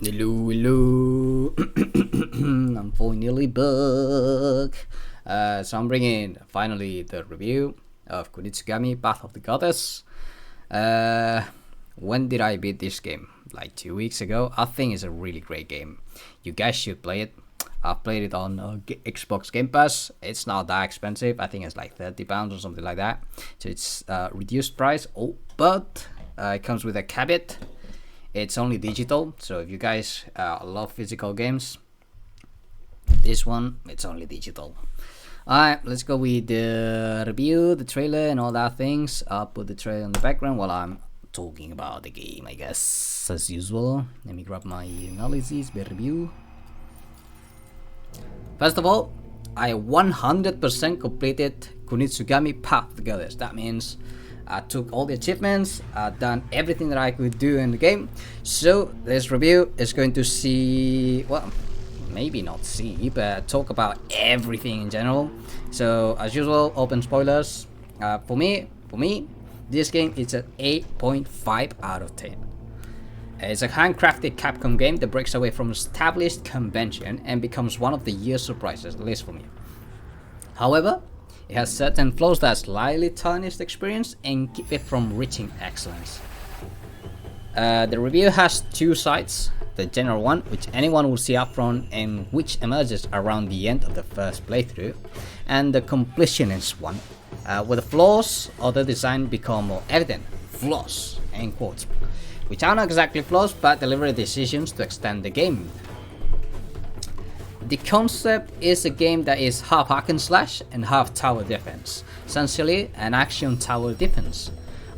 Hello, hello. I'm finally back. So I'm bringing finally the review of Kunitsu-Gami, Path of the Goddess. Uh, when did I beat this game? Like 2 weeks ago. I think it's a really great game. You guys should play it. I've played it on Xbox Game Pass. It's not that expensive. I think it's like £30 or something like that. So it's reduced price. Oh, but it comes with a caveat. It's only digital, so if you guys love physical games, this one, it's only digital. Alright, let's go with the review, the trailer, and all that things. I'll put the trailer in the background while I'm talking about the game, I guess, as usual. Let me grab my analysis, the review. First of all, I 100% completed Kunitsu-Gami Path of the Goddess. That means I took all the achievements, I've done everything that I could do in the game. So this review is going to see, well, maybe not see, but talk about everything in general. So as usual, open spoilers. For me, this game is an 8.5 out of 10. It's a handcrafted Capcom game that breaks away from established convention and becomes one of the year's surprises, at least for me. However, it has certain flaws that slightly tarnish the experience and keep it from reaching excellence. The review has two sides. The general one, which anyone will see upfront and which emerges around the end of the first playthrough, and the completionist one, where the flaws of the design become more evident. Flaws, in quotes, which are not exactly flaws but deliberate decisions to extend the game. The concept is a game that is half hack and slash and half tower defense, essentially an action tower defense.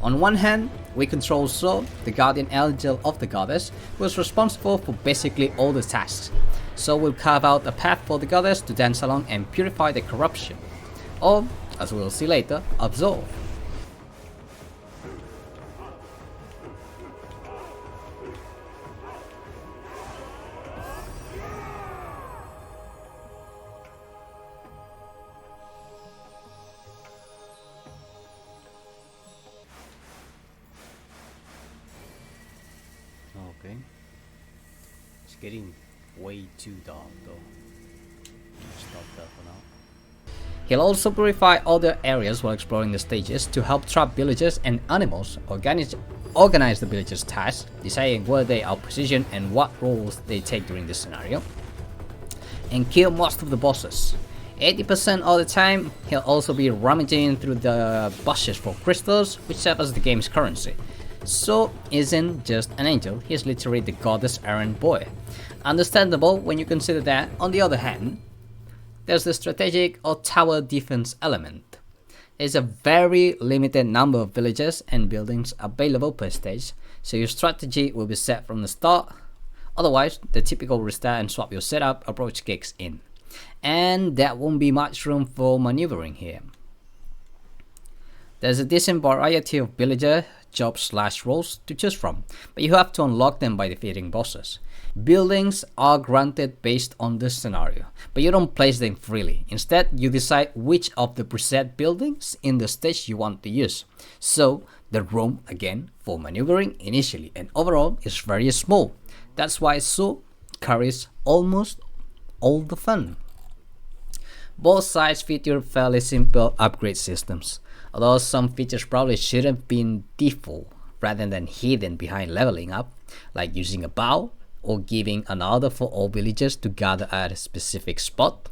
On one hand, we control So, the guardian angel of the goddess, who is responsible for basically all the tasks. So will carve out a path for the goddess to dance along and purify the corruption, or, as we will see later, absolve. Okay. It's getting way too dark though. Stop that for now. He'll also purify other areas while exploring the stages to help trap villagers and animals, organize the villagers' tasks, deciding where they are positioned and what roles they take during the scenario, and kill most of the bosses. 80% of the time, he'll also be rummaging through the bushes for crystals, which serve as the game's currency. So isn't just an angel, he's literally the goddess errand boy. Understandable when you consider that, on the other hand, there's the strategic or tower defense element. There's a very limited number of villages and buildings available per stage, so your strategy will be set from the start. Otherwise, the typical restart and swap your setup approach kicks in, and there won't be much room for maneuvering here. There's a decent variety of villager jobs/roles to choose from, but you have to unlock them by defeating bosses. Buildings are granted based on the scenario, but you don't place them freely. Instead, you decide which of the preset buildings in the stage you want to use. So, the room, again, for maneuvering initially and overall is very small. That's why So carries almost all the fun. Both sides feature fairly simple upgrade systems, although some features probably should have been default rather than hidden behind leveling up, like using a bow or giving an order for all villagers to gather at a specific spot.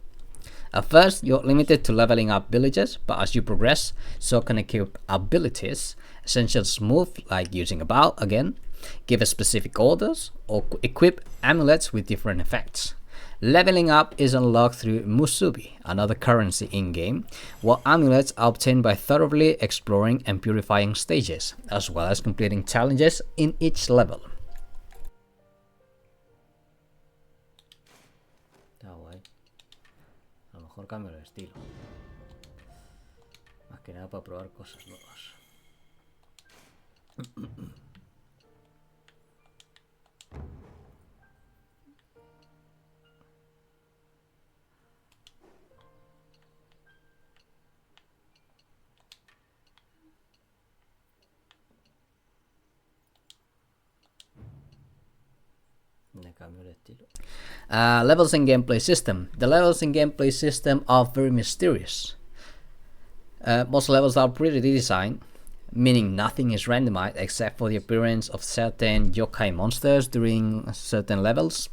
At first, you're limited to leveling up villagers, but as you progress, so can equip abilities. Essentials move like using a bow again, give specific orders, or equip amulets with different effects. Leveling up is unlocked through Musubi, another currency in-game, while amulets are obtained by thoroughly exploring and purifying stages, as well as completing challenges in each level. Está guay. A lo mejor cambio el estilo. Más que nada para probar cosas nuevas. Levels and gameplay system. The levels and gameplay system are very mysterious. Most levels are pretty designed, meaning nothing is randomized except for the appearance of certain yokai monsters during certain levels.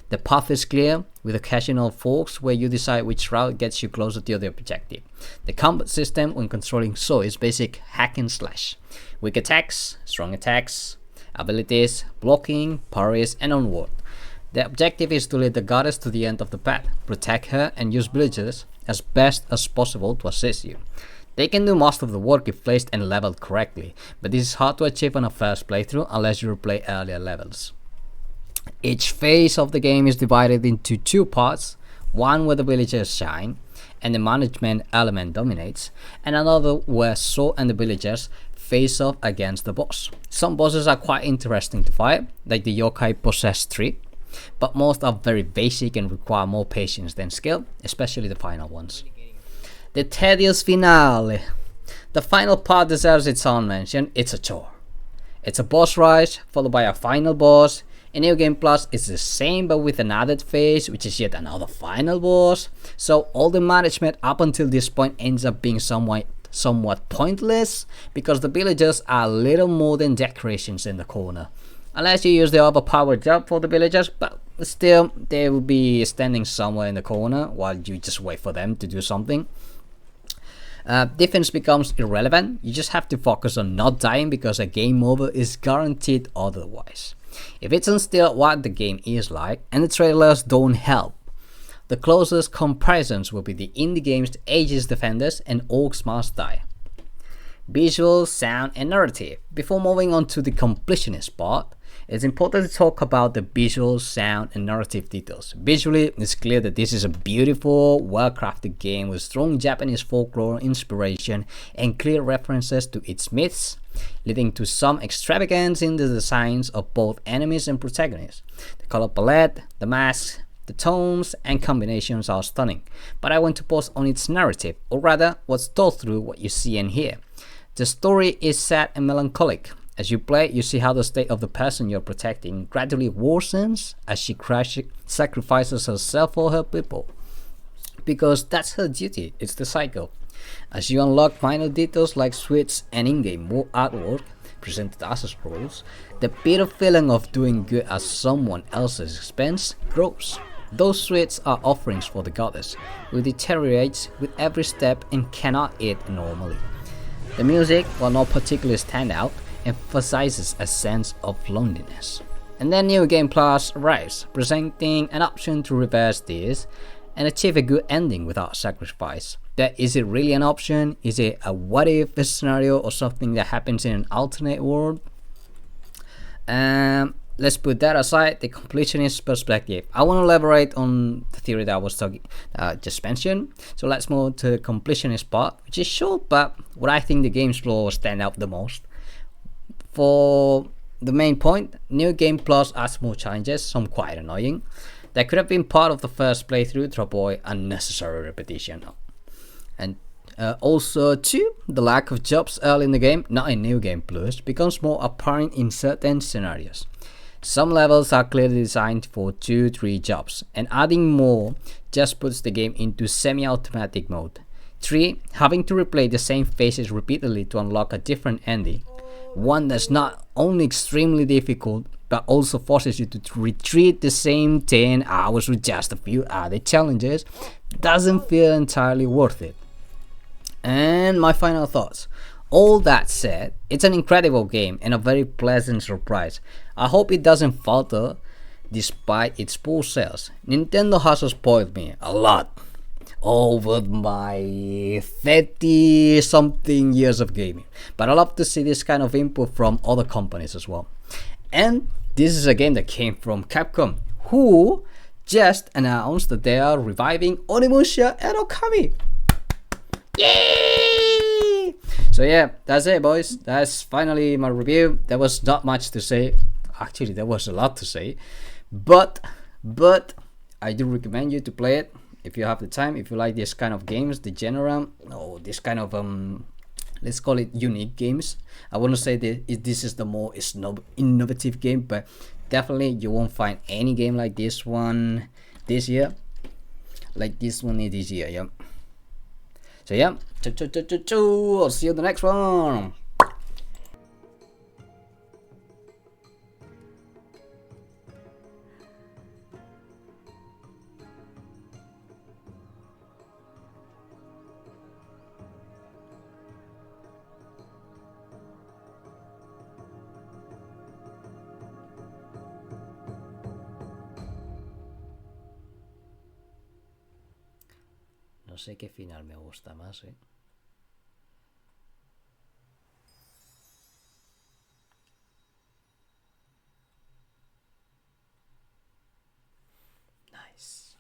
The path is clear, with occasional forks where you decide which route gets you closer to the objective. The combat system when controlling Saw is basic hack and slash. Weak attacks, strong attacks, abilities, blocking, parries, and onward. The objective is to lead the goddess to the end of the path, protect her, and use villagers as best as possible to assist you. They can do most of the work if placed and leveled correctly, but this is hard to achieve on a first playthrough unless you replay earlier levels. Each phase of the game is divided into two parts, one where the villagers shine and the management element dominates, and another where Saw and the villagers face off against the boss. Some bosses are quite interesting to fight, like the yokai possessed tree, but most are very basic and require more patience than skill, especially the final ones. The tedious finale. The final part deserves its own mention. It's a chore. It's a boss rush, followed by a final boss. In New Game Plus, it's the same but with an added phase, which is yet another final boss. So all the management up until this point ends up being somewhat pointless, because the villagers are little more than decorations in the corner. Unless you use the overpowered job for the villagers, but still, they will be standing somewhere in the corner while you just wait for them to do something. Defense becomes irrelevant. You just have to focus on not dying because a game over is guaranteed otherwise. If it's still what the game is like, and the trailers don't help, the closest comparisons will be the indie games Aegis Defenders and Orcs Must Die. Visual, sound, and narrative. Before moving on to the completionist part, it's important to talk about the visual, sound, and narrative details. Visually, it's clear that this is a beautiful, well-crafted game with strong Japanese folklore inspiration and clear references to its myths, leading to some extravagance in the designs of both enemies and protagonists. The color palette, the masks, the tones, and combinations are stunning, but I want to pause on its narrative, or rather, what's told through what you see and hear. The story is sad and melancholic. As you play, you see how the state of the person you're protecting gradually worsens as she sacrifices herself for her people. Because that's her duty, it's the cycle. As you unlock minor details like suites and in-game artwork, presented as scrolls, the bitter feeling of doing good at someone else's expense grows. Those suites are offerings for the goddess, who deteriorates with every step and cannot eat normally. The music, while not particularly standout, emphasizes a sense of loneliness. And then New Game Plus arrives, presenting an option to reverse this and achieve a good ending without sacrifice. That is it really an option? Is it a what if scenario or something that happens in an alternate world? Let's put that aside, the completionist perspective. I want to elaborate on the theory that I was just mentioned. So let's move to the completionist part, which is short, but what I think the game's flaws stand out the most. For the main point, New Game Plus adds more challenges, some quite annoying, that could have been part of the first playthrough to avoid unnecessary repetition. And also, too, the lack of jobs early in the game, not in New Game Plus, becomes more apparent in certain scenarios. Some levels are clearly designed for 2-3 jobs, and adding more just puts the game into semi-automatic mode. 3. Having to replay the same phases repeatedly to unlock a different ending, one that's not only extremely difficult, but also forces you to retreat the same 10 hours with just a few added challenges, doesn't feel entirely worth it. And my final thoughts. All that said, it's an incredible game and a very pleasant surprise. I hope it doesn't falter despite its poor sales. Nintendo has spoiled me a lot over my 30 something years of gaming, but I love to see this kind of input from other companies as well. And this is a game that came from Capcom, who just announced that they are reviving Onimusha and Okami. Yay! So yeah, that's it, boys. That's finally my review. There was not much to say. Actually, there was a lot to say, but I do recommend you to play it if you have the time, if you like this kind of games, the genre, or this kind of let's call it unique games. I wouldn't say that this is the more innovative game, but definitely you won't find any game like this one this year. Like this one is this year, yep. So yeah, I'll see you in the next one. No sé qué final me gusta más, eh. Nice.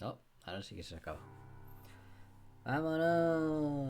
No, ahora sí que se acaba. ¡Vámonos!